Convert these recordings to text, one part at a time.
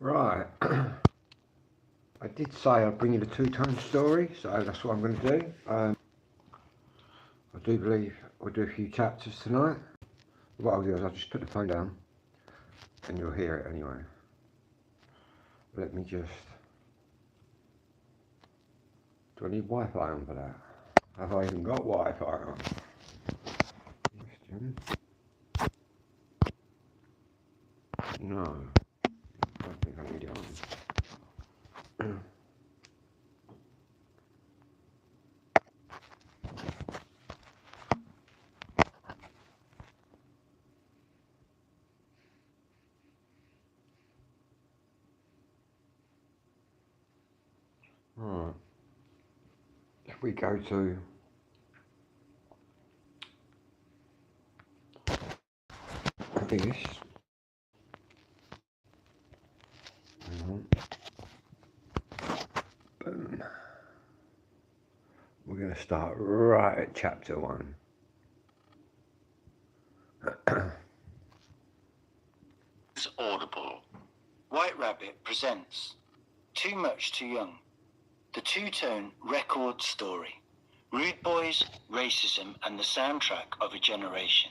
Right. I did say I'd bring you the two-tone story, so that's what I'm going to do. I do believe we'll do a few chapters tonight. What I'll do is I'll just put the phone down and you'll hear it anyway. Let me just... Do I need Wi-Fi on for that? Have I even got Wi-Fi on? Question. No. I don't think I need it on. Right. If we go to this, boom. We're going to start right at chapter 1. It's audible. White Rabbit presents Too Much Too Young, the two-tone record story. Rude Boys, Racism and the Soundtrack of a Generation.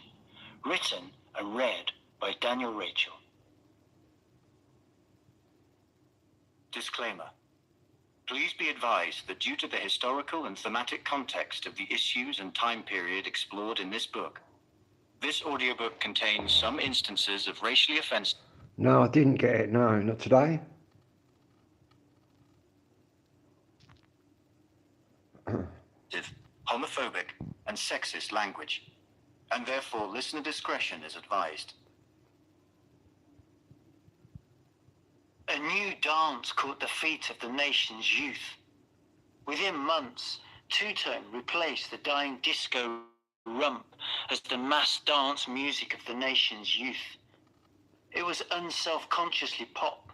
Written and read by Daniel Rachel. Disclaimer. Please be advised that due to the historical and thematic context of the issues and time period explored in this book, this audiobook contains some instances of racially offensive... No, I didn't get it. No, not today. homophobic and sexist language, and therefore listener discretion is advised. A new dance caught the feet of the nation's youth. Within months, two-tone replaced the dying disco rump as the mass dance music of the nation's youth. It was unself-consciously pop.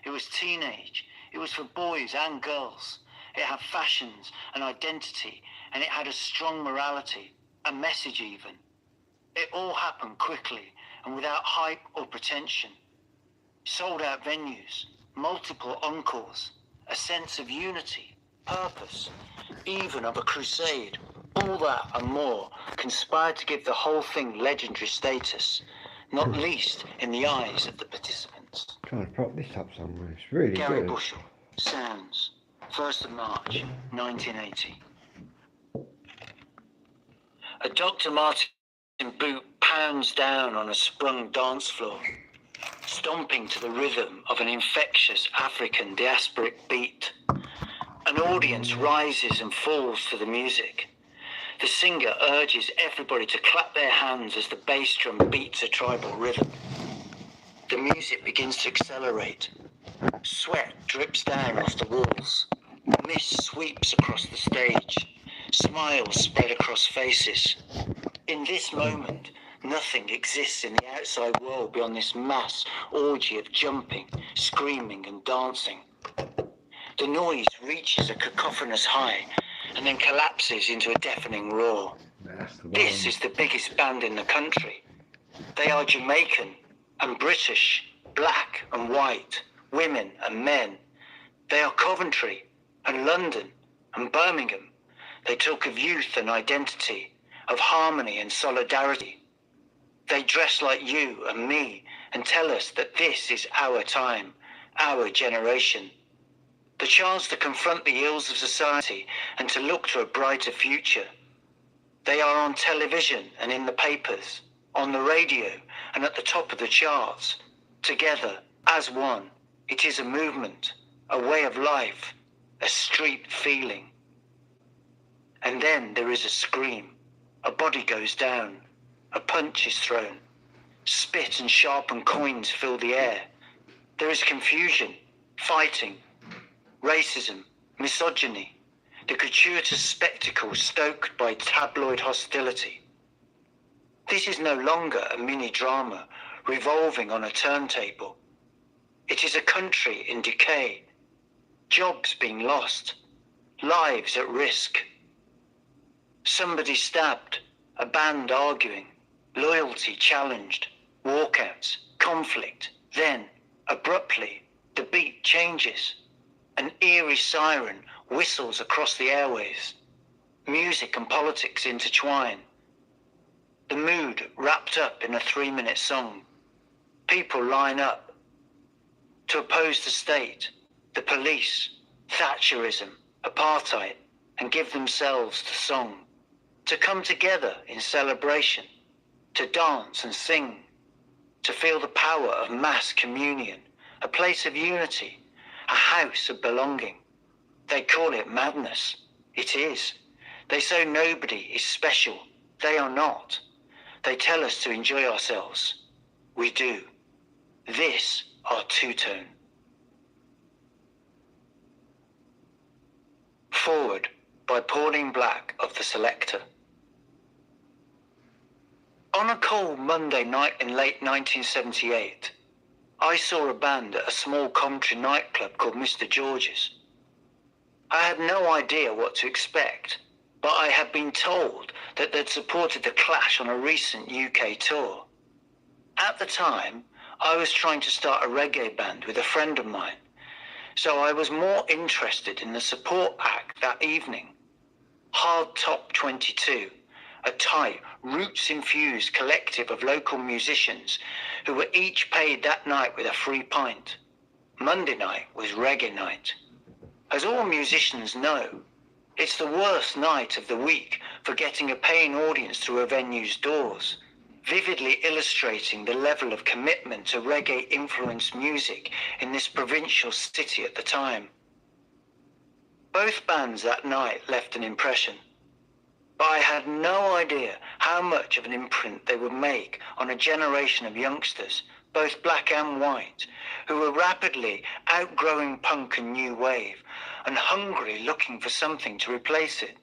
It was teenage. It was for boys and girls. It had fashions, an identity, and it had a strong morality, a message even. It all happened quickly and without hype or pretension. Sold-out venues, multiple encores, a sense of unity, purpose, even of a crusade. All that and more conspired to give the whole thing legendary status, not least in the eyes of the participants. Trying to prop this up somewhere. It's really Gary good. Bushell, Sounds, 1st of March, 1980. A Dr. Martin boot pounds down on a sprung dance floor, stomping to the rhythm of an infectious African diasporic beat. An audience rises and falls to the music. The singer urges everybody to clap their hands as the bass drum beats a tribal rhythm. The music begins to accelerate. Sweat drips down off the walls. Mist sweeps across the stage. Smiles spread across faces. In this moment, nothing exists in the outside world beyond this mass orgy of jumping, screaming and dancing. The noise reaches a cacophonous high and then collapses into a deafening roar. This is the biggest band in the country. They are Jamaican and British, black and white, women and men. They are Coventry and London and Birmingham. They talk of youth and identity, of harmony and solidarity. They dress like you and me and tell us that this is our time, our generation. The chance to confront the ills of society and to look to a brighter future. They are on television and in the papers, on the radio and at the top of the charts. Together, as one, it is a movement, a way of life, a street feeling. And then there is a scream. A body goes down. A punch is thrown. Spit and sharpened coins fill the air. There is confusion, fighting, racism, misogyny, the gratuitous spectacle stoked by tabloid hostility. This is no longer a mini-drama revolving on a turntable. It is a country in decay, jobs being lost, lives at risk. Somebody stabbed, a band arguing, loyalty challenged, walkouts, conflict. Then, abruptly, the changes. An eerie siren whistles across the airwaves. Music and politics intertwine. The mood wrapped up in a 3-minute song. People line up to oppose the state, the police, Thatcherism, apartheid, and give themselves to song. To come together in celebration, to dance and sing, to feel the power of mass communion, a place of unity, a house of belonging. They call it madness. It is. They say nobody is special. They are not. They tell us to enjoy ourselves. We do. This are Two-Tone. Forward by Pauline Black of The Selector. On a cold Monday night in late 1978, I saw a band at a small country nightclub called Mr. George's. I had no idea what to expect, but I had been told that they'd supported The Clash on a recent UK tour. At the time, I was trying to start a reggae band with a friend of mine, so I was more interested in the support act that evening. Hard Top 22, a tight, roots-infused collective of local musicians who were each paid that night with a free pint. Monday night was reggae night. As all musicians know, it's the worst night of the week for getting a paying audience through a venue's doors, vividly illustrating the level of commitment to reggae-influenced music in this provincial city at the time. Both bands that night left an impression, but I had no idea how much of an imprint they would make on a generation of youngsters, both black and white, who were rapidly outgrowing punk and new wave and hungry looking for something to replace it.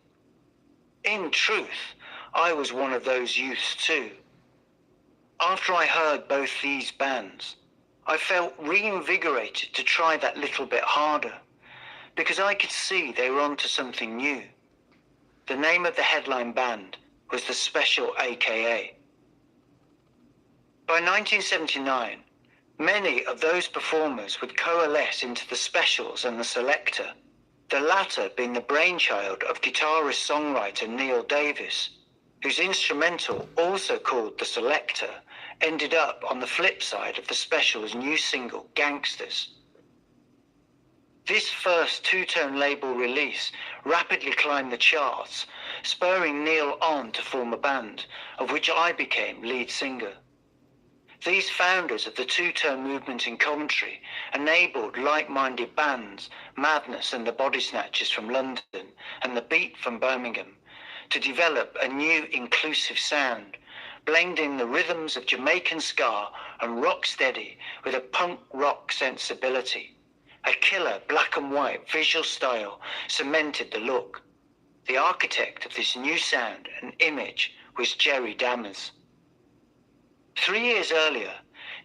In truth, I was one of those youths too. After I heard both these bands, I felt reinvigorated to try that little bit harder, because I could see they were onto something new. The name of the headline band was The Special AKA. By 1979, many of those performers would coalesce into The Specials and The Selector, the latter being the brainchild of guitarist-songwriter Neil Davis, whose instrumental, also called The Selector, ended up on the flip side of The Specials' new single, Gangsters. This first Two-Tone label release rapidly climbed the charts, spurring Neil on to form a band, of which I became lead singer. These founders of the Two-Tone movement in Coventry enabled like-minded bands, Madness and the Body Snatchers from London and The Beat from Birmingham, to develop a new inclusive sound, blending the rhythms of Jamaican ska and rocksteady with a punk rock sensibility. A killer black and white visual style cemented the look. The architect of this new sound and image was Jerry Dammers. 3 years earlier,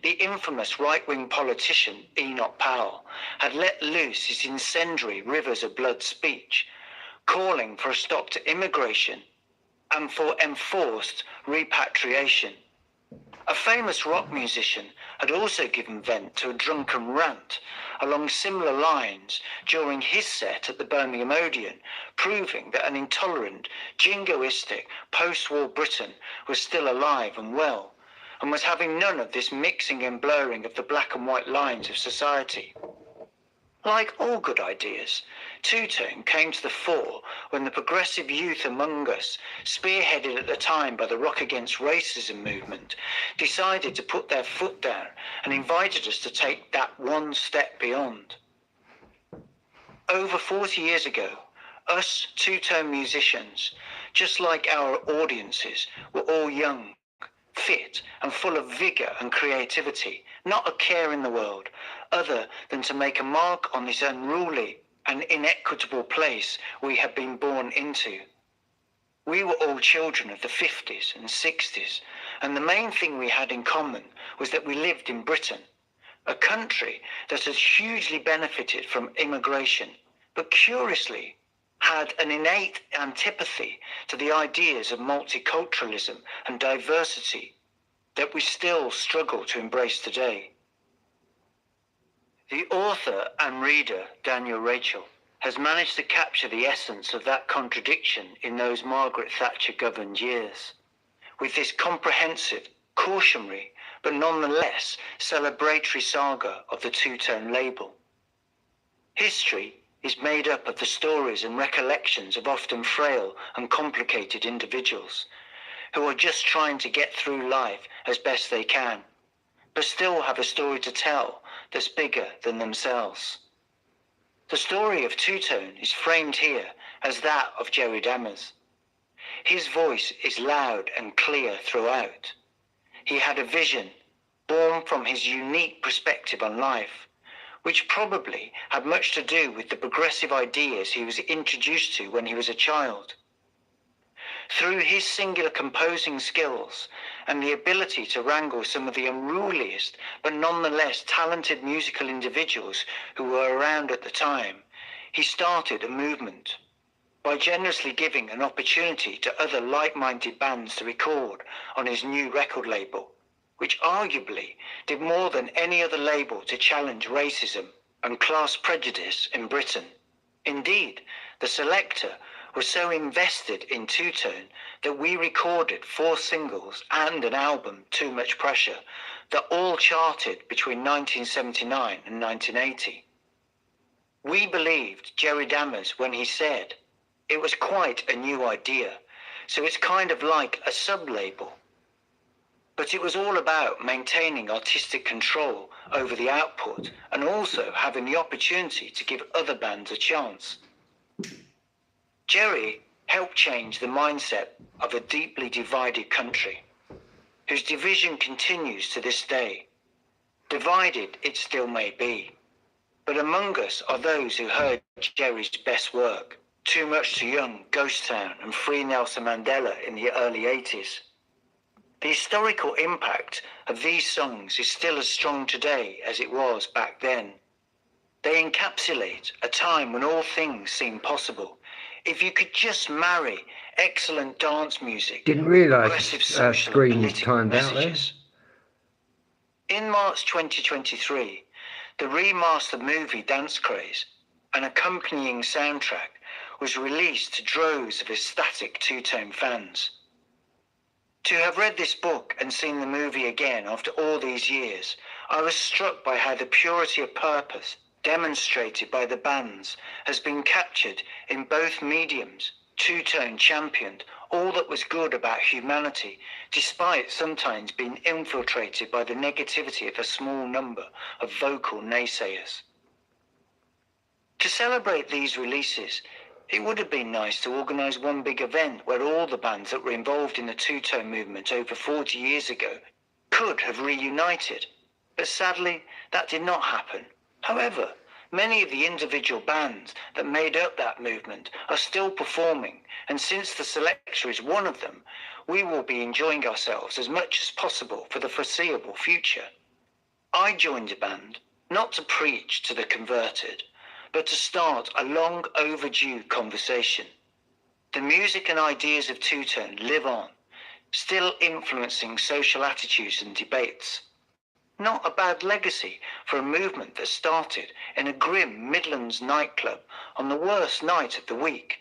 the infamous right-wing politician Enoch Powell had let loose his incendiary Rivers of Blood speech, calling for a stop to immigration and for enforced repatriation. A famous rock musician had also given vent to a drunken rant along similar lines during his set at the Birmingham Odeon, proving that an intolerant, jingoistic, post-war Britain was still alive and well, and was having none of this mixing and blurring of the black and white lines of society. Like all good ideas, Two-Tone came to the fore when the progressive youth among us, spearheaded at the time by the Rock Against Racism movement, decided to put their foot down and invited us to take that one step beyond. Over 40 years ago, us Two-Tone musicians, just like our audiences, were all young, fit and full of vigour and creativity, not a care in the world, other than to make a mark on this unruly and inequitable place we had been born into. We were all children of the 50s and 60s, and the main thing we had in common was that we lived in Britain, a country that has hugely benefited from immigration, but curiously had an innate antipathy to the ideas of multiculturalism and diversity that we still struggle to embrace today. The author and reader, Daniel Rachel, has managed to capture the essence of that contradiction in those Margaret Thatcher-governed years, with this comprehensive, cautionary, but nonetheless celebratory saga of the two-tone label. History is made up of the stories and recollections of often frail and complicated individuals who are just trying to get through life as best they can, but still have a story to tell that's bigger than themselves. The story of Two Tone is framed here as that of Jerry Dammers. His voice is loud and clear throughout. He had a vision born from his unique perspective on life, which probably had much to do with the progressive ideas he was introduced to when he was a child. Through his singular composing skills and the ability to wrangle some of the unruliest but nonetheless talented musical individuals who were around at the time, he started a movement by generously giving an opportunity to other like-minded bands to record on his new record label, which arguably did more than any other label to challenge racism and class prejudice in Britain. Indeed, the Selecter was so invested in Two Tone that we recorded 4 singles and an album, Too Much Pressure, that all charted between 1979 and 1980. We believed Jerry Dammers when he said, it was quite a new idea, so it's kind of like a sub-label. But it was all about maintaining artistic control over the output and also having the opportunity to give other bands a chance. Jerry helped change the mindset of a deeply divided country, whose division continues to this day. Divided it still may be, but among us are those who heard Jerry's best work, Too Much Too Young, Ghost Town, and Free Nelson Mandela in the early 80s. The historical impact of these songs is still as strong today as it was back then. They encapsulate a time when all things seemed possible. If you could just marry excellent dance music, Didn't progressive realise social and screen was political timed out there. messages. In March 2023, the remastered movie Dance Craze, an accompanying soundtrack, was released to droves of ecstatic two-tone fans. To have read this book and seen the movie again after all these years, I was struck by how the purity of purpose demonstrated by the bands has been captured in both mediums. Two Tone championed all that was good about humanity, despite sometimes being infiltrated by the negativity of a small number of vocal naysayers. To celebrate these releases, it would have been nice to organise one big event where all the bands that were involved in the two-tone movement over 40 years ago could have reunited, but sadly that did not happen. However, many of the individual bands that made up that movement are still performing, and since the Selecter is one of them, we will be enjoying ourselves as much as possible for the foreseeable future. I joined a band not to preach to the converted, but to start a long overdue conversation. The music and ideas of two-tone live on, still influencing social attitudes and debates. Not a bad legacy for a movement that started in a grim Midlands nightclub on the worst night of the week,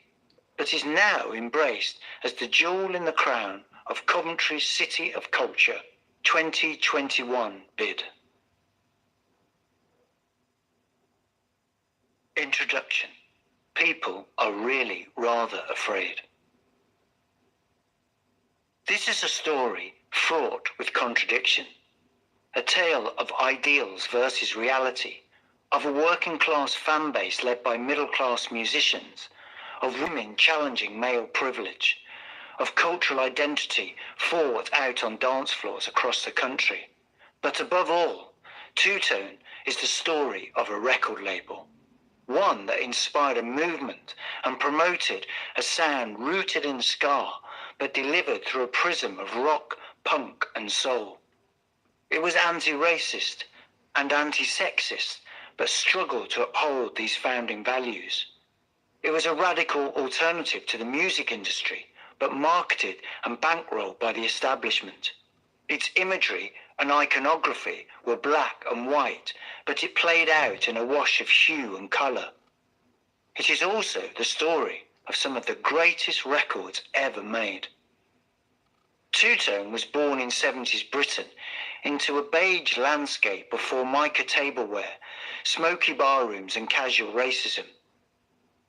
but is now embraced as the jewel in the crown of Coventry's City of Culture 2021 bid. Introduction. People are really rather afraid. This is a story fraught with contradiction. A tale of ideals versus reality, of a working class fan base led by middle class musicians, of women challenging male privilege, of cultural identity fought out on dance floors across the country. But above all, Two-Tone is the story of a record label, one that inspired a movement and promoted a sound rooted in ska, but delivered through a prism of rock, punk and soul. It was anti-racist and anti-sexist, but struggled to uphold these founding values. It was a radical alternative to the music industry, but marketed and bankrolled by the establishment. Its imagery and iconography were black and white, but it played out in a wash of hue and colour. It is also the story of some of the greatest records ever made. Two-Tone was born in 70s Britain into a beige landscape of Formica tableware, smoky barrooms and casual racism.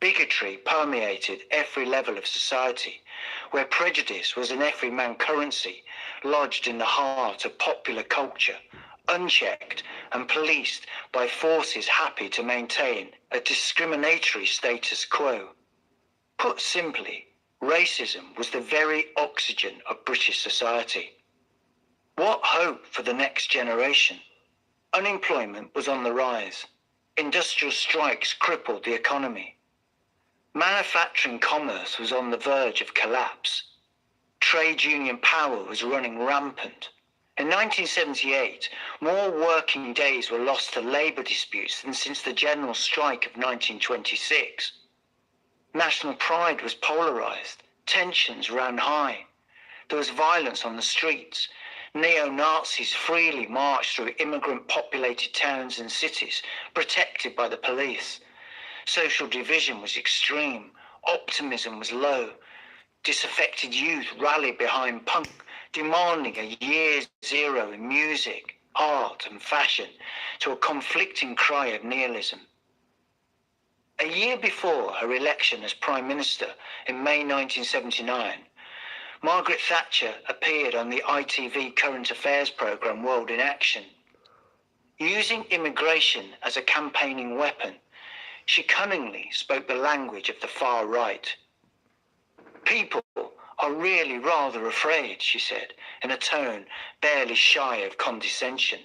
Bigotry permeated every level of society, where prejudice was an everyman currency lodged in the heart of popular culture, unchecked and policed by forces happy to maintain a discriminatory status quo. Put simply, racism was the very oxygen of British society. What hope for the next generation? Unemployment was on the rise. Industrial strikes crippled the economy. Manufacturing commerce was on the verge of collapse. Trade union power was running rampant. In 1978, more working days were lost to labour disputes than since the general strike of 1926. National pride was polarised. Tensions ran high. There was violence on the streets. Neo-Nazis freely marched through immigrant-populated towns and cities, protected by the police. Social division was extreme. Optimism was low. Disaffected youth rallied behind punk, demanding a year zero in music, art and fashion, to a conflicting cry of nihilism. A year before her election as Prime Minister in May 1979, Margaret Thatcher appeared on the ITV current affairs programme World in Action. Using immigration as a campaigning weapon, she cunningly spoke the language of the far right. People are really rather afraid, she said, in a tone barely shy of condescension,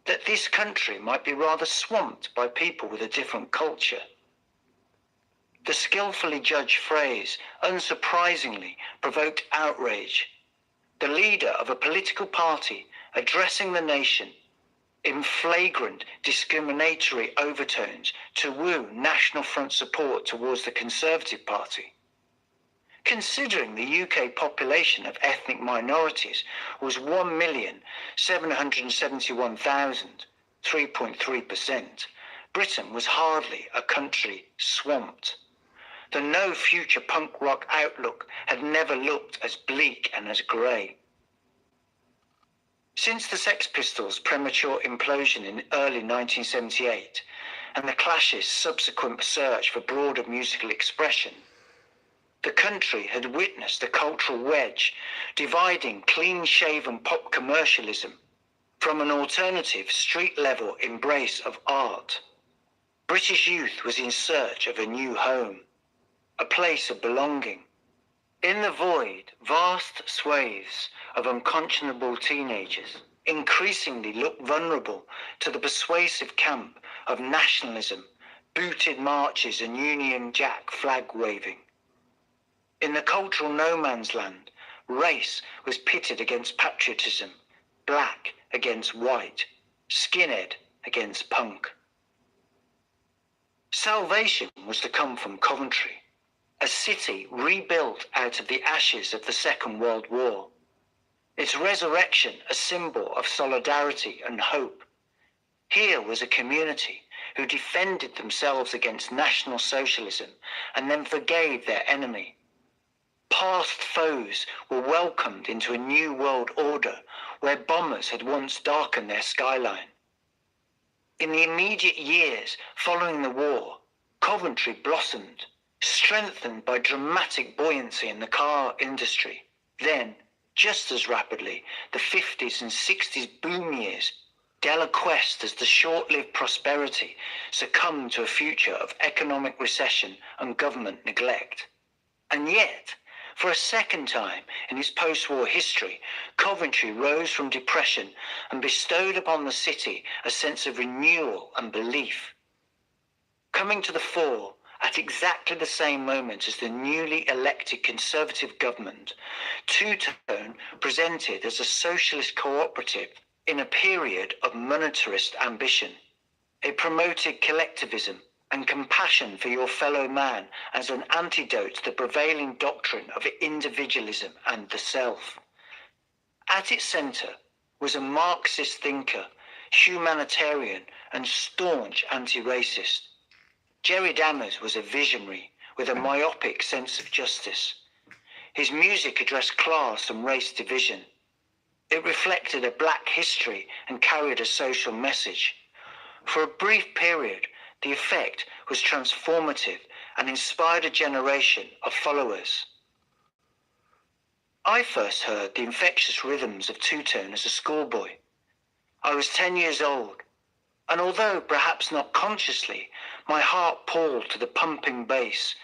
that this country might be rather swamped by people with a different culture. The skillfully judged phrase, unsurprisingly, provoked outrage. The leader of a political party addressing the nation in flagrant discriminatory overtones to woo National Front support towards the Conservative Party. Considering the UK population of ethnic minorities was 1,771,000, 3.3%, Britain was hardly a country swamped. The no future punk rock outlook had never looked as bleak and as grey. Since the Sex Pistols' premature implosion in early 1978 and the Clash's subsequent search for broader musical expression, the country had witnessed a cultural wedge dividing clean-shaven pop commercialism from an alternative street-level embrace of art. British youth was in search of a new home, a place of belonging. In the void, vast swathes of unconscionable teenagers increasingly looked vulnerable to the persuasive camp of nationalism, booted marches and Union Jack flag waving. In the cultural no man's land, race was pitted against patriotism, black against white, skinhead against punk. Salvation was to come from Coventry, a city rebuilt out of the ashes of the Second World War. Its resurrection a symbol of solidarity and hope. Here was a community who defended themselves against National Socialism and then forgave their enemy. Past foes were welcomed into a new world order where bombers had once darkened their skyline. In the immediate years following the war, Coventry blossomed, strengthened by dramatic buoyancy in the car industry. Then, just as rapidly, the 50s and 60s boom years deliquesced as the short-lived prosperity succumbed to a future of economic recession and government neglect. And yet, for a second time in its post-war history, Coventry rose from depression and bestowed upon the city a sense of renewal and belief. Coming to the fore at exactly the same moment as the newly elected Conservative government, Two-Tone presented as a socialist cooperative in a period of monetarist ambition. It promoted collectivism and compassion for your fellow man as an antidote to the prevailing doctrine of individualism and the self. At its centre was a Marxist thinker, humanitarian and staunch anti-racist. Jerry Dammers was a visionary with a myopic sense of justice. His music addressed class and race division. It reflected a black history and carried a social message. For a brief period, the effect was transformative and inspired a generation of followers. I first heard the infectious rhythms of two-tone as a schoolboy. I was 10 years old, and although perhaps not consciously, my heart pulled to the pumping bass,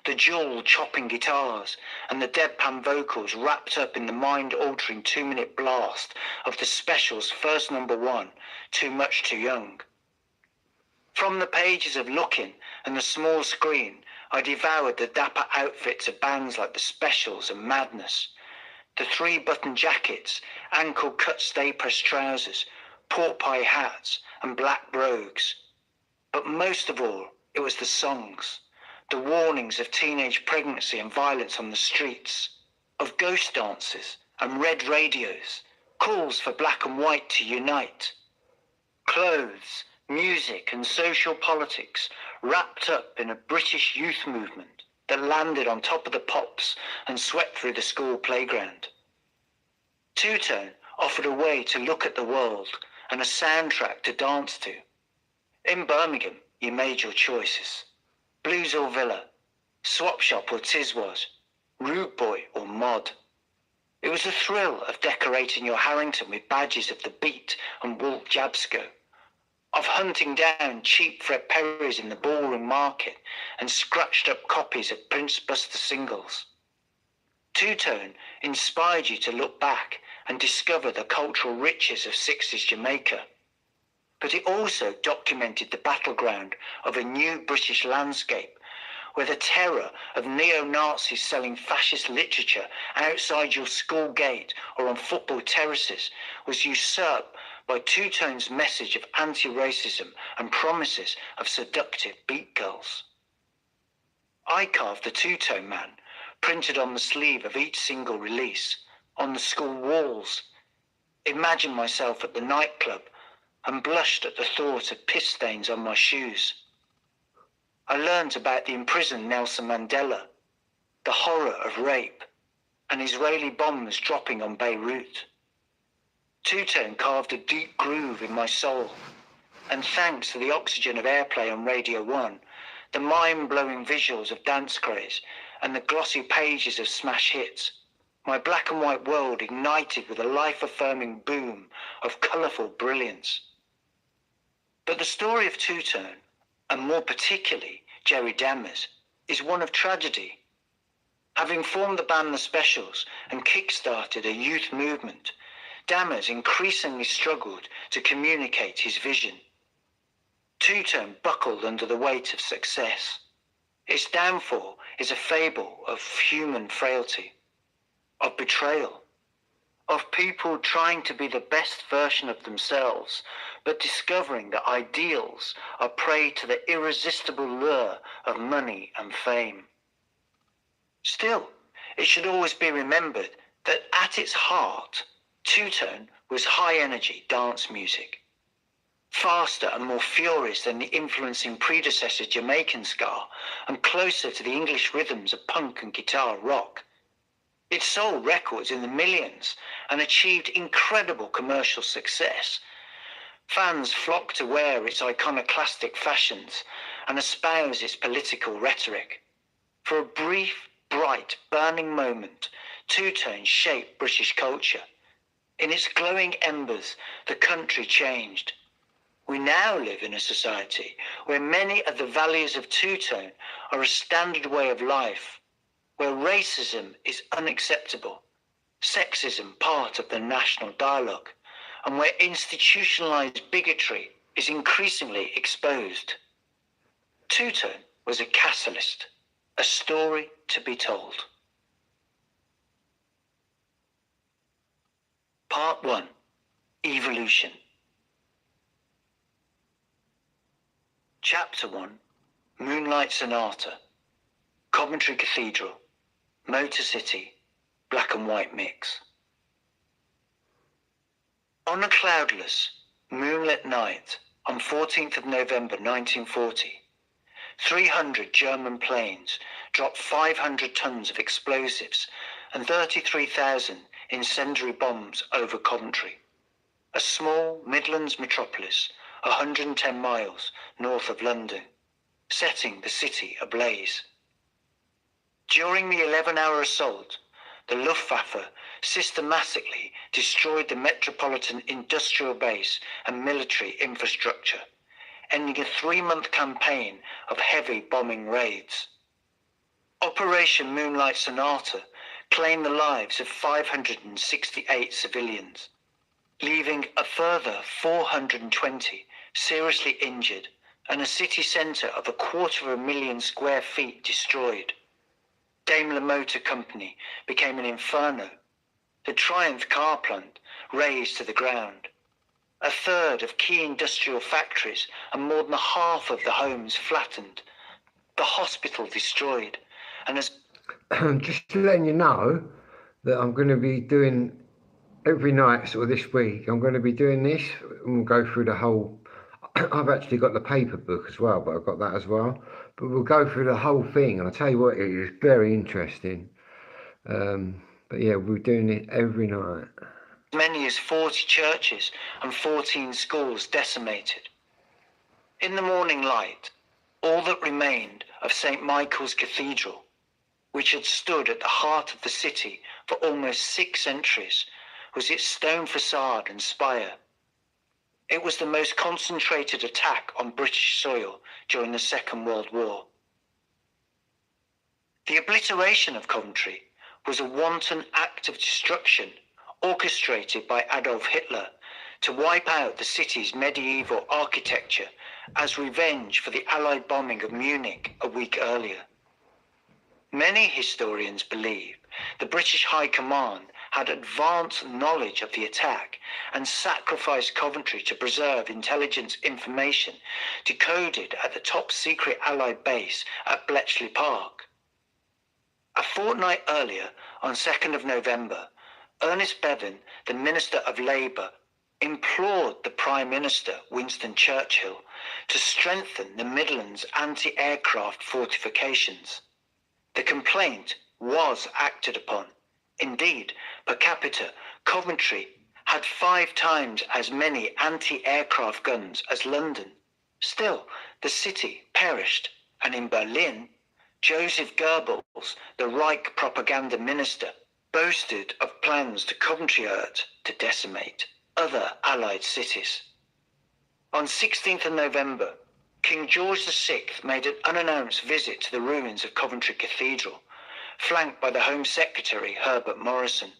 the jaw-chopping guitars, and the deadpan vocals wrapped up in the mind-altering 2-minute blast of the Specials' first number one, Too Much Too Young. From the pages of Lookin' and the small screen, I devoured the dapper outfits of bands like the Specials and Madness, the 3-button jackets, ankle-cut stay-pressed trousers, pork pie hats, and black brogues. But most of all, it was the songs, the warnings of teenage pregnancy and violence on the streets, of ghost dances and red radios, calls for black and white to unite. Clothes, music and social politics wrapped up in a British youth movement that landed on top of the pops and swept through the school playground. Two-tone offered a way to look at the world and a soundtrack to dance to. In Birmingham, you made your choices. Blues or Villa, Swap Shop or Tiswas, Rude Boy or Mod. It was the thrill of decorating your Harrington with badges of the Beat and Walt Jabsco, of hunting down cheap Fred Perrys in the ballroom market and scratched up copies of Prince Buster singles. Two-tone inspired you to look back and discover the cultural riches of 60s Jamaica. But it also documented the battleground of a new British landscape where the terror of neo-Nazis selling fascist literature outside your school gate or on football terraces was usurped by Two-Tone's message of anti-racism and promises of seductive beat girls. I carved the Two-Tone Man printed on the sleeve of each single release, on the school walls, imagined myself at the nightclub and blushed at the thought of piss stains on my shoes. I learnt about the imprisoned Nelson Mandela, the horror of rape, and Israeli bombs dropping on Beirut. Two-Tone carved a deep groove in my soul, and thanks to the oxygen of airplay on Radio 1, the mind-blowing visuals of Dance Craze, and the glossy pages of smash hits, my black and white world ignited with a life-affirming boom of colourful brilliance. But the story of Two-Tone, and more particularly Jerry Dammers, is one of tragedy. Having formed the band The Specials and kick-started a youth movement, Dammers increasingly struggled to communicate his vision. Two-Tone buckled under the weight of success. Its downfall is a fable of human frailty, of betrayal, of people trying to be the best version of themselves, but discovering that ideals are prey to the irresistible lure of money and fame. Still, it should always be remembered that at its heart, Two-Tone was high-energy dance music, faster and more furious than the influencing predecessor Jamaican ska, and closer to the English rhythms of punk and guitar rock. It sold records in the millions and achieved incredible commercial success. Fans flocked to wear its iconoclastic fashions and espouse its political rhetoric. For a brief, bright, burning moment, Two-Tone shaped British culture. In its glowing embers, the country changed. We now live in a society where many of the values of Two-Tone are a standard way of life, where racism is unacceptable, sexism part of the national dialogue, and where institutionalized bigotry is increasingly exposed. Two-Tone was a catalyst, a story to be told. Part 1. Evolution. Chapter 1. Moonlight Sonata. Coventry Cathedral. Motor City. Black and white mix. On a cloudless, moonlit night on 14th of November 1940, 300 German planes dropped 500 tons of explosives and 33,000 incendiary bombs over Coventry, a small Midlands metropolis 110 miles north of London, setting the city ablaze. During the 11-hour assault, the Luftwaffe systematically destroyed the metropolitan industrial base and military infrastructure, ending a 3-month campaign of heavy bombing raids. Operation Moonlight Sonata claimed the lives of 568 civilians, leaving a further 420 seriously injured and a city centre of 250,000 square feet destroyed. Daimler Motor Company became an inferno. The Triumph car plant razed to the ground. A third of key industrial factories and more than half of the homes flattened. The hospital destroyed. And as just letting you know that I'm going to be doing every night sort of this week, I'm going to be doing this and we'll go through the whole. I've actually got the paper book as well, but I've got that as well. But we'll go through the whole thing, and I'll tell you what, it is very interesting. But yeah, we're doing it every night. Many as 40 churches and 14 schools decimated. In the morning light, all that remained of St. Michael's Cathedral, which had stood at the heart of the city for almost 6 centuries, was its stone facade and spire. It was the most concentrated attack on British soil during the Second World War. The obliteration of Coventry was a wanton act of destruction orchestrated by Adolf Hitler to wipe out the city's medieval architecture as revenge for the Allied bombing of Munich a week earlier. Many historians believe the British High Command had advanced knowledge of the attack and sacrificed Coventry to preserve intelligence information decoded at the top secret Allied base at Bletchley Park. A fortnight earlier, on 2nd of November, Ernest Bevin, the Minister of Labour, implored the Prime Minister, Winston Churchill, to strengthen the Midlands anti-aircraft fortifications. The complaint was acted upon. Indeed, per capita, Coventry had 5 times as many anti-aircraft guns as London. Still, the city perished, and in Berlin, Joseph Goebbels, the Reich propaganda minister, boasted of plans to Coventry Earth to decimate other Allied cities. On 16th of November, King George VI made an unannounced visit to the ruins of Coventry Cathedral, flanked by the Home Secretary Herbert Morrison.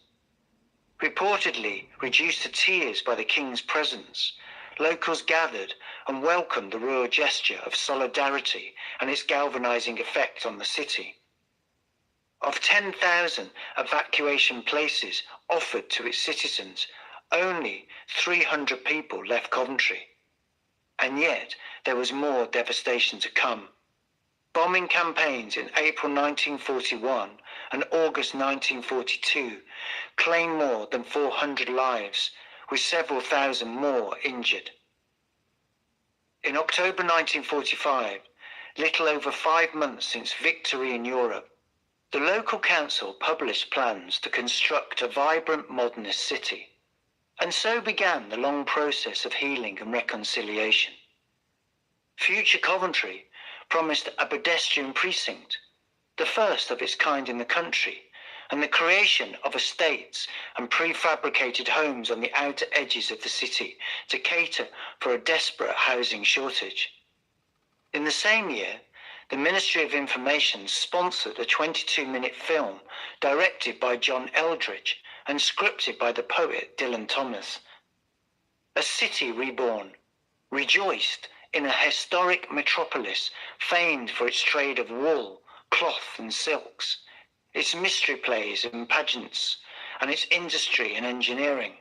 Reportedly reduced to tears by the King's presence, locals gathered and welcomed the royal gesture of solidarity and its galvanizing effect on the city. Of 10,000 evacuation places offered to its citizens, only 300 people left Coventry. And yet there was more devastation to come. Bombing campaigns in April 1941 and August 1942 claimed more than 400 lives, with several thousand more injured. In October 1945, little over 5 months since victory in Europe, the local council published plans to construct a vibrant modernist city, and so began the long process of healing and reconciliation. Future Coventry promised a pedestrian precinct, the first of its kind in the country, and the creation of estates and prefabricated homes on the outer edges of the city to cater for a desperate housing shortage. In the same year, the Ministry of Information sponsored a 22-minute film directed by John Eldridge and scripted by the poet Dylan Thomas. A city reborn, rejoiced in a historic metropolis famed for its trade of wool, cloth and silks, its mystery plays and pageants, and its industry and engineering.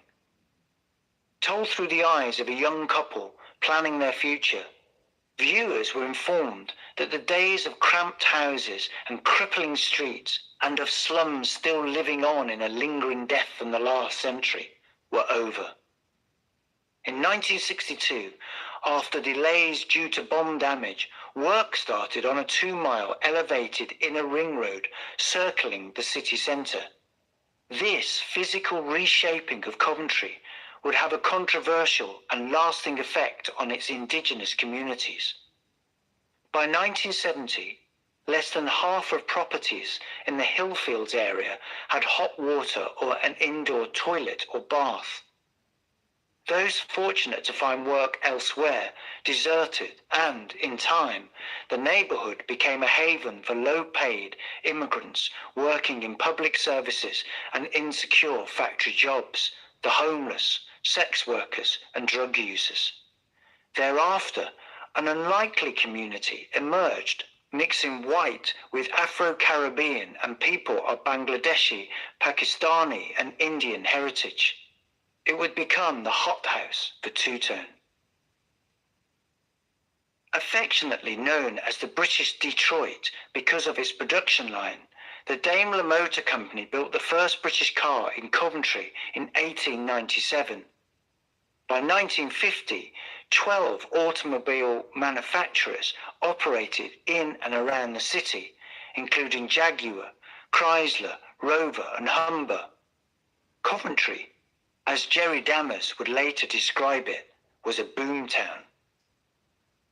Told through the eyes of a young couple planning their future, viewers were informed that the days of cramped houses and crippling streets and of slums still living on in a lingering death from the last century were over. In 1962, after delays due to bomb damage, work started on a 2-mile elevated inner ring road circling the city centre. This physical reshaping of Coventry would have a controversial and lasting effect on its indigenous communities. By 1970, less than half of properties in the Hillfields area had hot water or an indoor toilet or bath. Those fortunate to find work elsewhere deserted, and, in time, the neighbourhood became a haven for low-paid immigrants working in public services and insecure factory jobs, the homeless, sex workers and drug users. Thereafter, an unlikely community emerged, mixing white with Afro-Caribbean and people of Bangladeshi, Pakistani and Indian heritage. It would become the hothouse for two-tone. Affectionately known as the British Detroit because of its production line, the Daimler Motor Company built the first British car in Coventry in 1897. By 1950, 12 automobile manufacturers operated in and around the city, including Jaguar, Chrysler, Rover and Humber. Coventry, as Jerry Dammers would later describe it, was a boomtown.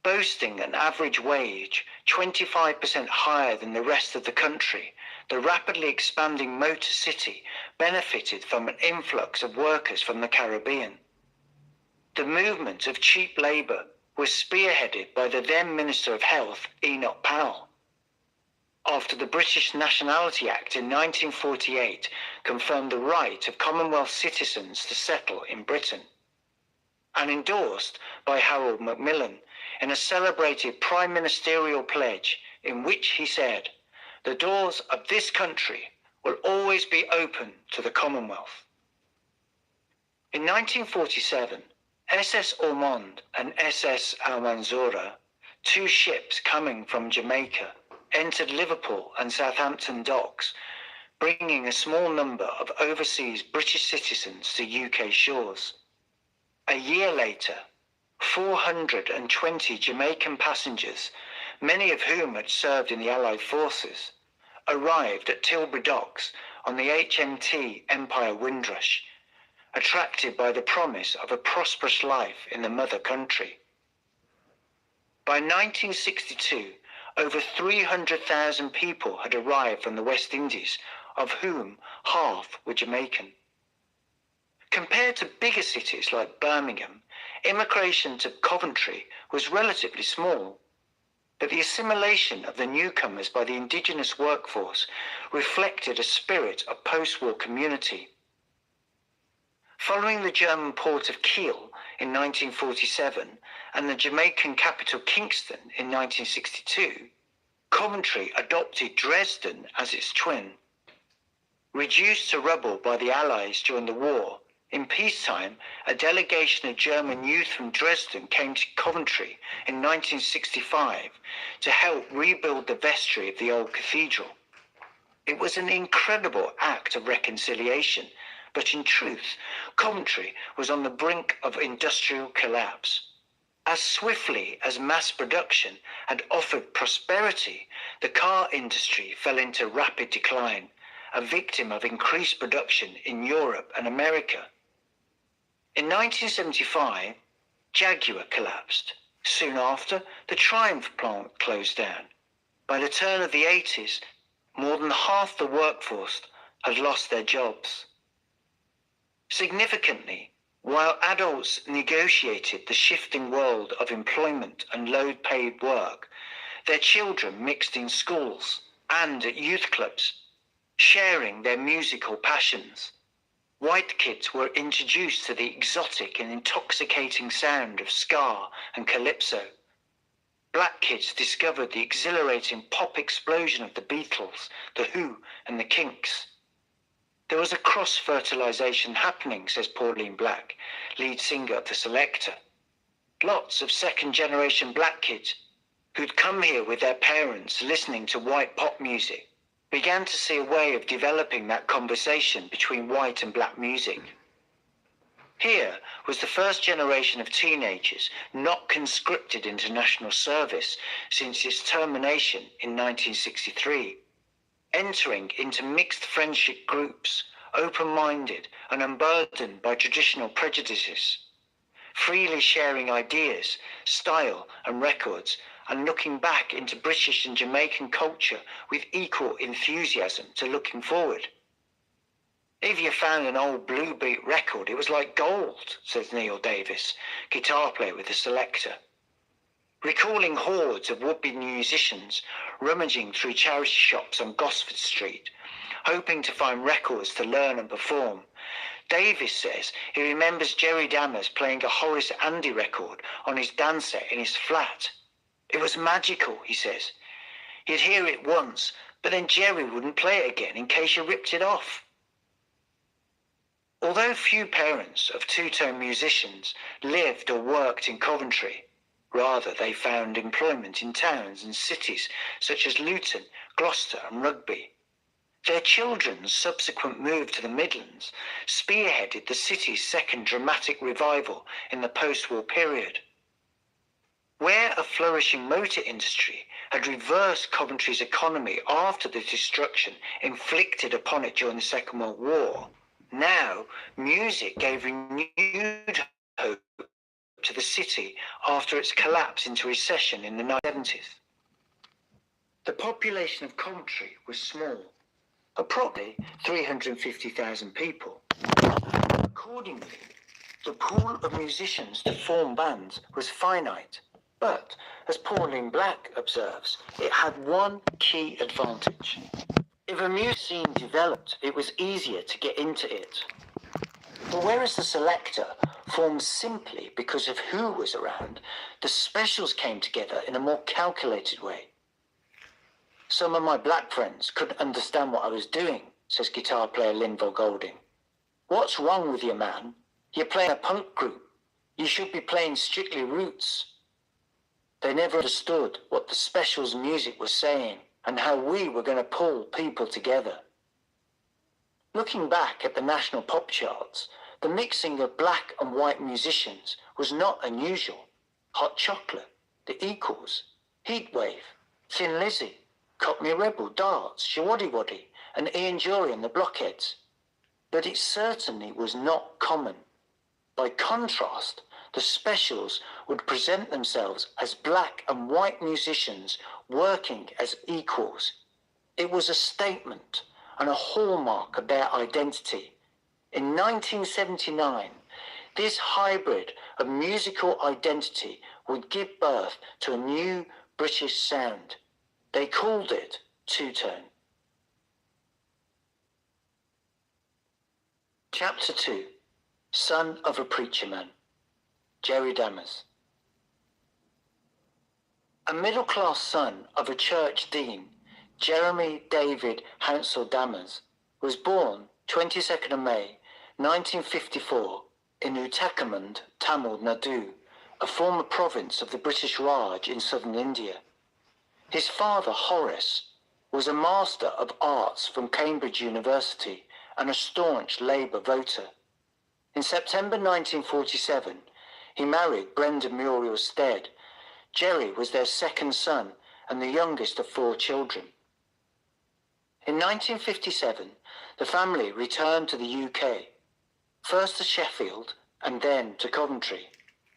Boasting an average wage 25% higher than the rest of the country, the rapidly expanding motor city benefited from an influx of workers from the Caribbean. The movement of cheap labour was spearheaded by the then Minister of Health, Enoch Powell. After the British Nationality Act in 1948 confirmed the right of Commonwealth citizens to settle in Britain, and endorsed by Harold Macmillan in a celebrated prime ministerial pledge in which he said, "The doors of this country will always be open to the Commonwealth." In 1947, SS Ormond and SS Almanzora, two ships coming from Jamaica, entered Liverpool and Southampton docks, bringing a small number of overseas British citizens to UK shores. A year later, 420 Jamaican passengers, many of whom had served in the Allied forces, arrived at Tilbury Docks on the HMT Empire Windrush, attracted by the promise of a prosperous life in the mother country. By 1962, over 300,000 people had arrived from the West Indies, of whom half were Jamaican. Compared to bigger cities like Birmingham, immigration to Coventry was relatively small, but the assimilation of the newcomers by the indigenous workforce reflected a spirit of post-war community. Following the German port of Kiel in 1947 and the Jamaican capital Kingston in 1962, Coventry adopted Dresden as its twin. Reduced to rubble by the Allies during the war, in peacetime, a delegation of German youth from Dresden came to Coventry in 1965 to help rebuild the vestry of the old cathedral. It was an incredible act of reconciliation, but in truth, Coventry was on the brink of industrial collapse. As swiftly as mass production had offered prosperity, the car industry fell into rapid decline, a victim of increased production in Europe and America. In 1975, Jaguar collapsed. Soon after, the Triumph plant closed down. By the turn of the 80s, more than half the workforce had lost their jobs. Significantly, while adults negotiated the shifting world of employment and low-paid work, their children mixed in schools and at youth clubs, sharing their musical passions. White kids were introduced to the exotic and intoxicating sound of ska and calypso. Black kids discovered the exhilarating pop explosion of the Beatles, The Who and the Kinks. There was a cross-fertilization happening, says Pauline Black, lead singer of The Selecter. Lots of second-generation black kids who'd come here with their parents listening to white pop music began to see a way of developing that conversation between white and black music. Here was the first generation of teenagers not conscripted into national service since its termination in 1963, entering into mixed friendship groups, open-minded and unburdened by traditional prejudices, freely sharing ideas, style and records, and looking back into British and Jamaican culture with equal enthusiasm to looking forward. If you found an old Blue Beat record, it was like gold, says Neil Davis, guitar player with the Selecter. Recalling hordes of would-be musicians rummaging through charity shops on Gosford Street, hoping to find records to learn and perform, Davis says he remembers Jerry Dammers playing a Horace Andy record on his dance set in his flat. It was magical, he says. You'd hear it once, but then Jerry wouldn't play it again in case you ripped it off. Although few parents of two-tone musicians lived or worked in Coventry, rather they found employment in towns and cities such as Luton, Gloucester and Rugby. Their children's subsequent move to the Midlands spearheaded the city's second dramatic revival in the post-war period. Where a flourishing motor industry had reversed Coventry's economy after the destruction inflicted upon it during the Second World War, now music gave renewed hope to the city after its collapse into recession in the 1970s. The population of Coventry was small, approximately 350,000 people. Accordingly, the pool of musicians to form bands was finite, but, as Pauline Black observes, it had one key advantage. If a music scene developed, it was easier to get into it. But whereas the Selecter formed simply because of who was around, the Specials came together in a more calculated way. Some of my black friends couldn't understand what I was doing, says guitar player Linval Golding. What's wrong with you, man? You're playing a punk group. You should be playing Strictly Roots. They never understood what the Specials music was saying and how we were going to pull people together. Looking back at the national pop charts, the mixing of black and white musicians was not unusual. Hot Chocolate, The Equals, Heatwave, Thin Lizzy, Cockney Rebel, Darts, Shawaddy Waddy, and Ian Dury and the Blockheads. But it certainly was not common. By contrast, the Specials would present themselves as black and white musicians working as equals. It was a statement and a hallmark of their identity. In 1979, this hybrid of musical identity would give birth to a new British sound. They called it two-tone. Chapter 2. Son of a Preacher Man. Jerry Dammers. A middle-class son of a church dean, Jeremy David Hounsell Dammers, was born 22nd of May 1954 in Uttarakhand, Tamil Nadu, a former province of the British Raj in southern India. His father, Horace, was a Master of Arts from Cambridge University and a staunch Labour voter. In September 1947, he married Brenda Muriel Stead. Jerry was their second son and the youngest of 4 children. In 1957, the family returned to the UK, first to Sheffield and then to Coventry,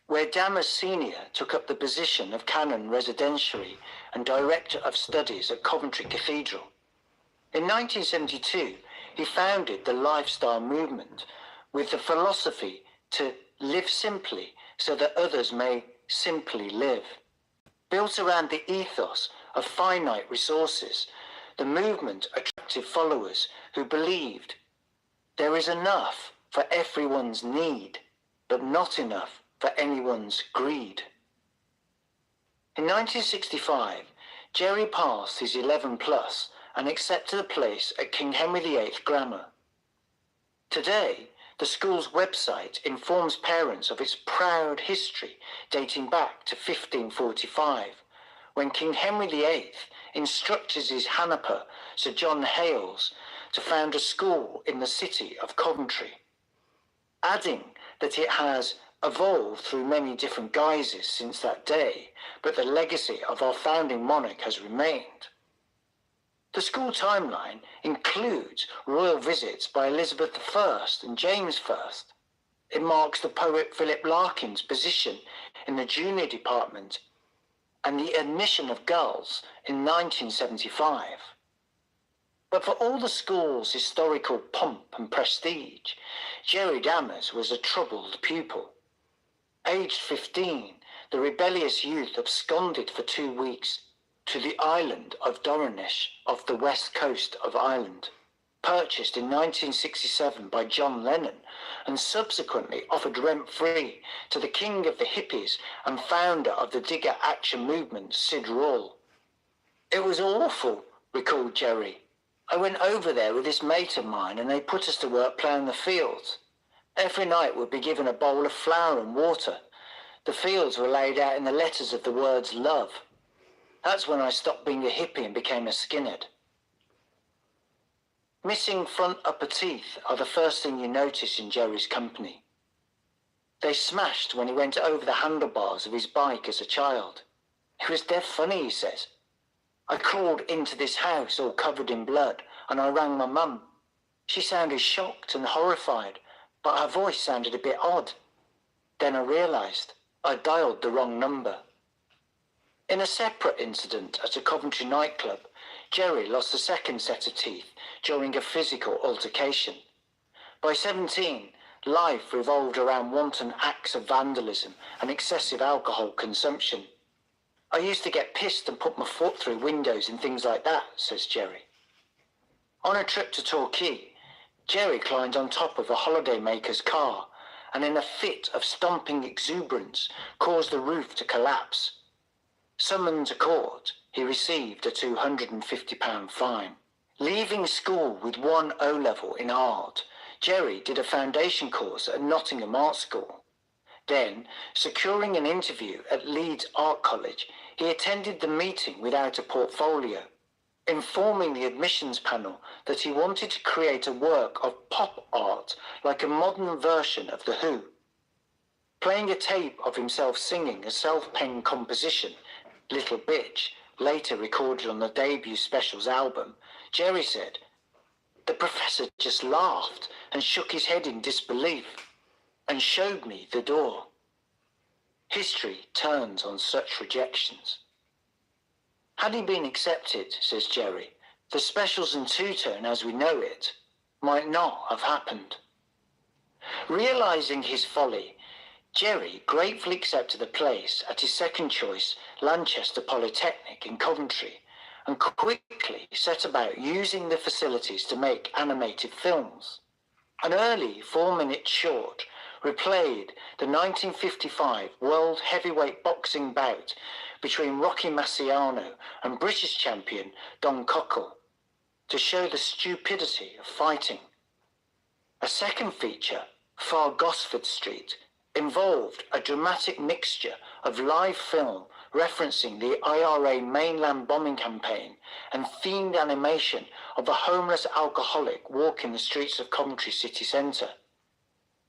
where Dammers Sr. took up the position of Canon Residentiary and Director of Studies at Coventry Cathedral. In 1972, he founded the lifestyle movement with the philosophy to live simply so that others may simply live. Built around the ethos of finite resources, the movement attracted followers who believed there is enough for everyone's need, but not enough for anyone's greed. In 1965, Jerry passed his 11 plus and accepted a place at King Henry VIII Grammar. Today, the school's website informs parents of its proud history dating back to 1545, when King Henry VIII instructed his Hanaper, Sir John Hales, to found a school in the city of Coventry. adding that it has evolved through many different guises since that day, but the legacy of our founding monarch has remained. The school timeline includes royal visits by Elizabeth I and James I. It marks the poet Philip Larkin's position in the junior department and the admission of girls in 1975. But for all the school's historical pomp and prestige, Jerry Dammers was a troubled pupil. Aged 15, the rebellious youth absconded for 2 weeks to the island of Dornish off the west coast of Ireland, purchased in 1967 by John Lennon and subsequently offered rent-free to the king of the hippies and founder of the digger action movement, Sid Roll. "It was awful," recalled Jerry. "I went over there with this mate of mine and they put us to work ploughing the fields. Every night we'd be given a bowl of flour and water. The fields were laid out in the letters of the words love. That's when I stopped being a hippie and became a skinhead." Missing front upper teeth are the first thing you notice in Jerry's company. They smashed when he went over the handlebars of his bike as a child. "It was dead funny," he says. "I crawled into this house all covered in blood and I rang my mum. She sounded shocked and horrified, but her voice sounded a bit odd. Then I realised I dialed the wrong number." In a separate incident at a Coventry nightclub, Jerry lost a second set of teeth during a physical altercation. By 17, life revolved around wanton acts of vandalism and excessive alcohol consumption. "I used to get pissed and put my foot through windows and things like that," says Jerry. On a trip to Torquay, Jerry climbed on top of a holidaymaker's car and in a fit of stomping exuberance caused the roof to collapse. Summoned to court, he received a £250 fine. Leaving school with 1 O-level in art, Jerry did a foundation course at Nottingham Art School. Then, securing an interview at Leeds Art College, he attended the meeting without a portfolio, informing the admissions panel that he wanted to create a work of pop art like a modern version of The Who. Playing a tape of himself singing a self-penned composition, Little Bitch, later recorded on the debut Specials album, Jerry said, "The professor just laughed and shook his head in disbelief and showed me the door." History turns on such rejections. Had he been accepted, says Jerry, the Specials and Two-Tone as we know it might not have happened. Realising his folly, Jerry gratefully accepted a place at his second choice Lanchester Polytechnic in Coventry and quickly set about using the facilities to make animated films. An early 4-minute short replayed the 1955 World Heavyweight Boxing bout between Rocky Marciano and British champion Don Cockle to show the stupidity of fighting. A second feature, Far Gosford Street, involved a dramatic mixture of live film referencing the IRA mainland bombing campaign and themed animation of a homeless alcoholic walking the streets of Coventry city centre.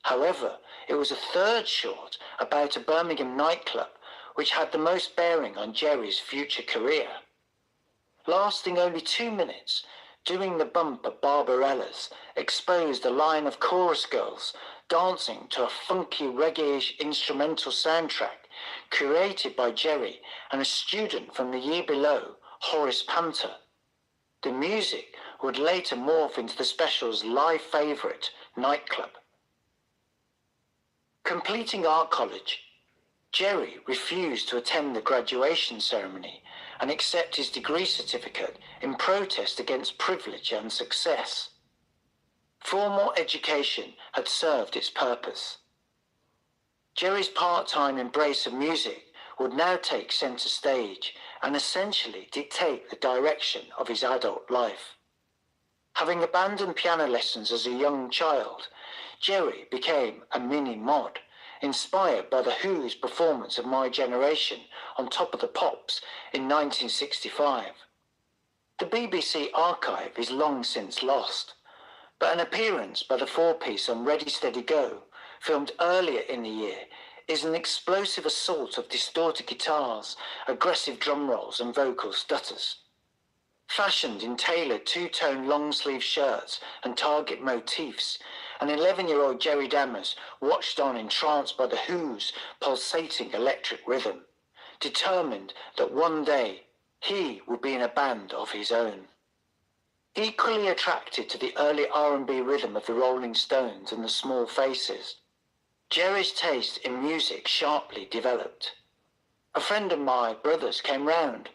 However, it was a third short about a Birmingham nightclub which had the most bearing on Jerry's future career. Lasting only 2 minutes, Doing the Bump at Barbarella's exposed a line of chorus girls dancing to a funky reggae instrumental soundtrack created by Jerry and a student from the year below, Horace Panter. The music would later morph into the Specials' live favourite, Nightclub. Completing art college, Jerry refused to attend the graduation ceremony and accept his degree certificate in protest against privilege and success. Formal education had served its purpose. Jerry's part-time embrace of music would now take centre stage and essentially dictate the direction of his adult life. Having abandoned piano lessons as a young child, Jerry became a mini-mod, inspired by The Who's performance of My Generation on Top of the Pops in 1965. The BBC archive is long since lost, but an appearance by the four-piece on Ready Steady Go filmed earlier in the year, is an explosive assault of distorted guitars, aggressive drum rolls and vocal stutters. Fashioned in tailored two-tone long-sleeve shirts and target motifs, an 11-year-old Jerry Dammers watched on entranced by the Who's pulsating electric rhythm, determined that one day he would be in a band of his own. Equally attracted to the early R&B rhythm of the Rolling Stones and the Small Faces, Jerry's taste in music sharply developed. A friend of my brother's came round.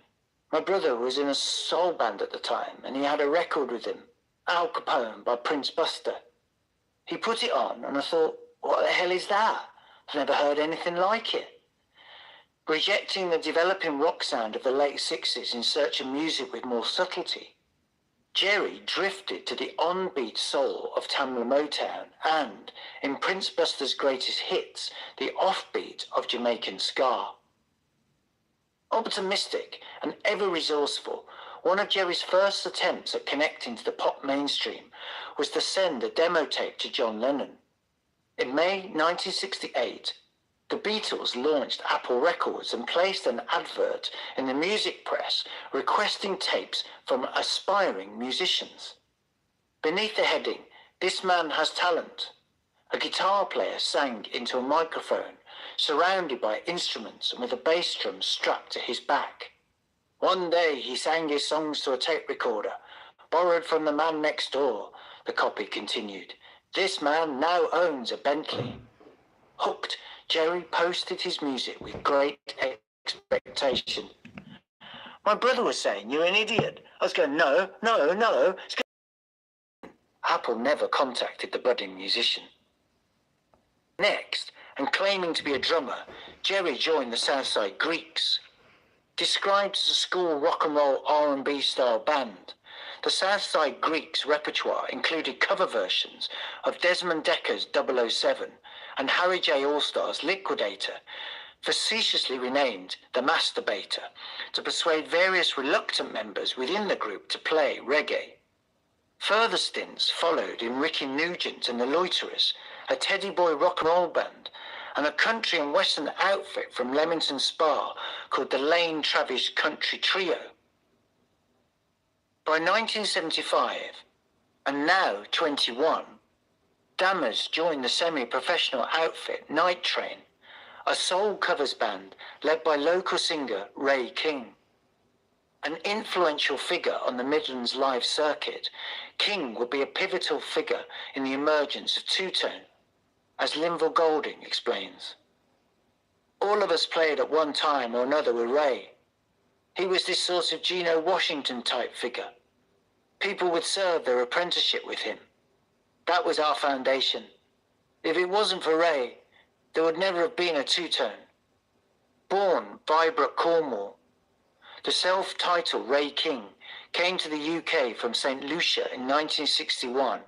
My brother was in a soul band at the time, and he had a record with him, Al Capone by Prince Buster. He put it on, and I thought, what the hell is that? I've never heard anything like it. Rejecting the developing rock sound of the late 60s in search of music with more subtlety, Jerry drifted to the on-beat soul of Tamla Motown and, in Prince Buster's greatest hits, the offbeat of Jamaican ska. Optimistic and ever resourceful, one of Jerry's first attempts at connecting to the pop mainstream was to send a demo tape to John Lennon. In May 1968, the Beatles launched Apple Records and placed an advert in the music press requesting tapes from aspiring musicians. Beneath the heading, "This man has talent," a guitar player sang into a microphone, surrounded by instruments and with a bass drum strapped to his back. One day he sang his songs to a tape recorder, borrowed from the man next door, the copy continued. This man now owns a Bentley. Hooked, Jerry posted his music with great expectation. My brother was saying, "You're an idiot." I was going, no. Apple never contacted the budding musician. Next, and claiming to be a drummer, Jerry joined the Southside Greeks. Described as a school rock and roll R&B style band, the Southside Greeks' repertoire included cover versions of Desmond Decker's 007 and Harry J. Allstar's Liquidator, facetiously renamed The Masturbator, to persuade various reluctant members within the group to play reggae. Further stints followed in Ricky Nugent and the Loiterers, a Teddy Boy rock and roll band, and a country and western outfit from Leamington Spa called the Lane Travis Country Trio. By 1975, and now 21, Dammers joined the semi-professional outfit Night Train, a soul covers band led by local singer Ray King. An influential figure on the Midlands live circuit, King would be a pivotal figure in the emergence of two-tone, as Linville Golding explains. All of us played at one time or another with Ray. He was this sort of Geno Washington type figure. People would serve their apprenticeship with him. That was our foundation. If it wasn't for Ray, there would never have been a two-tone. Born Vibrook, Cornwall, the self-titled Ray King came to the UK from St. Lucia in 1961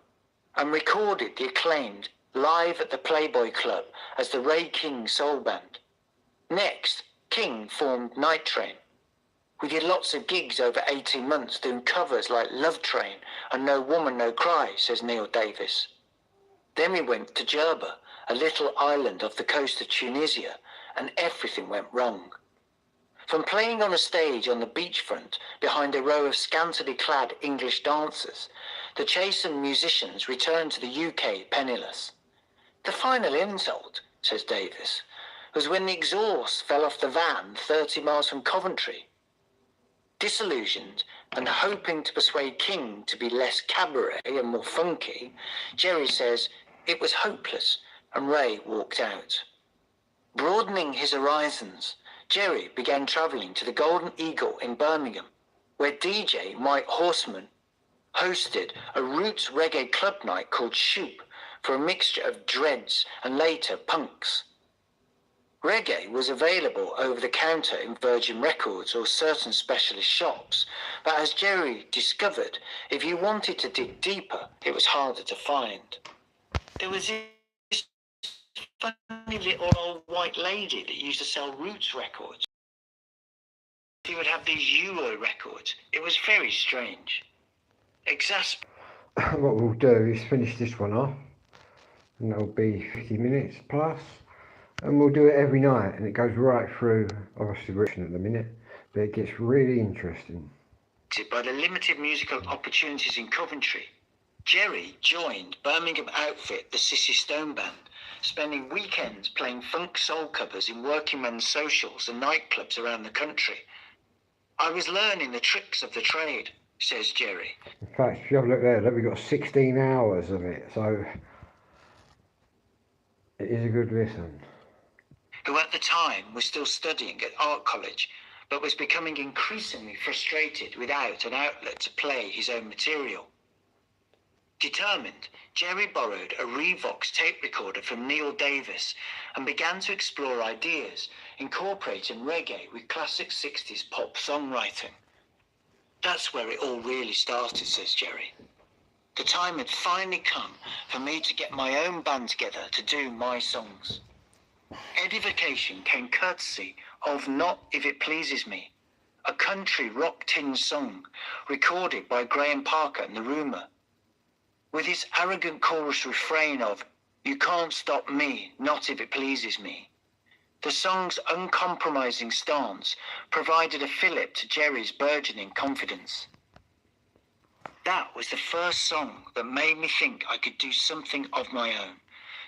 and recorded the acclaimed Live at the Playboy Club as the Ray King Soul Band. Next, King formed Night Train. We did lots of gigs over 18 months doing covers like Love Train and No Woman No Cry, says Neil Davis. Then we went to Jerba, a little island off the coast of Tunisia, and everything went wrong. From playing on a stage on the beachfront behind a row of scantily clad English dancers, the chastened musicians returned to the UK penniless. The final insult, says Davis, was when the exhaust fell off the van 30 miles from Coventry. Disillusioned and hoping to persuade King to be less cabaret and more funky, Jerry says it was hopeless and Ray walked out. Broadening his horizons, Jerry began travelling to the Golden Eagle in Birmingham, where DJ Mike Horseman hosted a roots reggae club night called Shoop for a mixture of dreads and later punks. Reggae was available over the counter in Virgin Records or certain specialist shops, but as Jerry discovered, if you wanted to dig deeper, it was harder to find. There was this funny little old white lady that used to sell roots records. He would have these Euro records. It was very strange. What we'll do is finish this one off, and that'll be 50 minutes plus, and we'll do it every night, and it goes right through, obviously written at the minute, but it gets really interesting. By the limited musical opportunities in Coventry, Jerry joined Birmingham outfit the Sissy Stone Band, spending weekends playing funk soul covers in working men's socials and nightclubs around the country. I was learning the tricks of the trade, says Jerry. In fact, if you have a look there, look, we've got 16 hours of it, so it is a good listen. Who at the time was still studying at art college, but was becoming increasingly frustrated without an outlet to play his own material. Determined, Jerry borrowed a Revox tape recorder from Neil Davis and began to explore ideas, incorporating reggae with classic 60s pop songwriting. That's where it all really started, says Jerry. The time had finally come for me to get my own band together to do my songs. Edification came courtesy of Not If It Pleases Me, a country rock tinged song recorded by Graham Parker and The Rumour. With its arrogant chorus refrain of, "You can't stop me, not if it pleases me," the song's uncompromising stance provided a fillip to Jerry's burgeoning confidence. That was the first song that made me think I could do something of my own.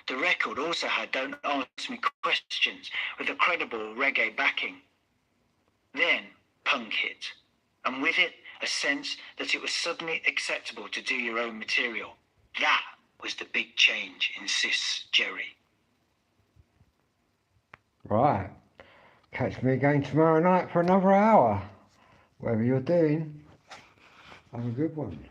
The record also had Don't Ask Me Questions with a credible reggae backing. Then punk hit, and with it a sense that it was suddenly acceptable to do your own material. That was the big change, insists Jerry. Right, catch me again tomorrow night for another hour. Whatever you're doing, have a good one.